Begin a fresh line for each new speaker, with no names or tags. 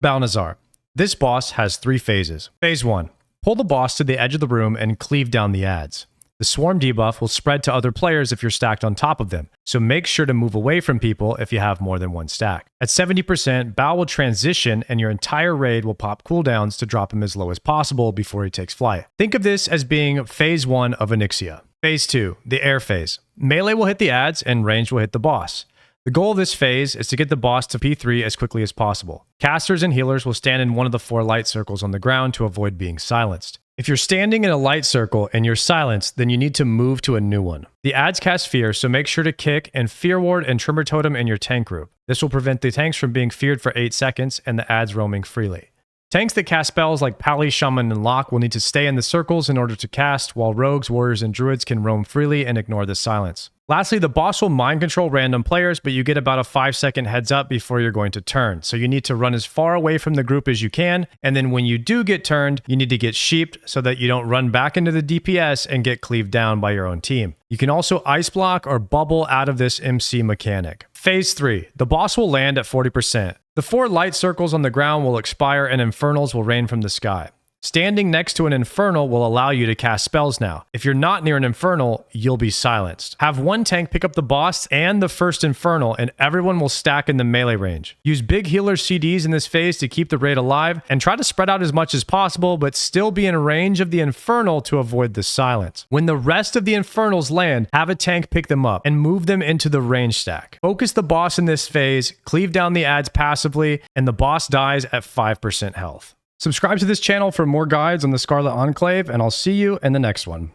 Balnazzarr. This boss has 3 phases. Phase 1. Pull the boss to the edge of the room and cleave down the adds. The swarm debuff will spread to other players if you're stacked on top of them, so make sure to move away from people if you have more than one stack. At 70%, Bal will transition and your entire raid will pop cooldowns to drop him as low as possible before he takes flight. Think of this as being phase 1 of Onyxia. Phase 2, the air phase. Melee will hit the adds and range will hit the boss. The goal of this phase is to get the boss to P3 as quickly as possible. Casters and healers will stand in one of the 4 light circles on the ground to avoid being silenced. If you're standing in a light circle and you're silenced, then you need to move to a new one. The adds cast fear, so make sure to kick and fear ward and tremor totem in your tank group. This will prevent the tanks from being feared for 8 seconds and the adds roaming freely. Tanks that cast spells like Pally, Shaman, and Lock will need to stay in the circles in order to cast, while rogues, warriors, and druids can roam freely and ignore the silence. Lastly, the boss will mind control random players, but you get about a 5-second heads up before you're going to turn, so you need to run as far away from the group as you can, and then when you do get turned, you need to get sheeped so that you don't run back into the DPS and get cleaved down by your own team. You can also ice block or bubble out of this MC mechanic. Phase 3. The boss will land at 40%. The 4 light circles on the ground will expire and infernals will rain from the sky. Standing next to an infernal will allow you to cast spells now. If you're not near an infernal, you'll be silenced. Have one tank pick up the boss and the first infernal, and everyone will stack in the melee range. Use big healer CDs in this phase to keep the raid alive, and try to spread out as much as possible, but still be in range of the infernal to avoid the silence. When the rest of the infernals land, have a tank pick them up and move them into the range stack. Focus the boss in this phase, cleave down the adds passively, and the boss dies at 5% health. Subscribe to this channel for more guides on the Scarlet Enclave, and I'll see you in the next one.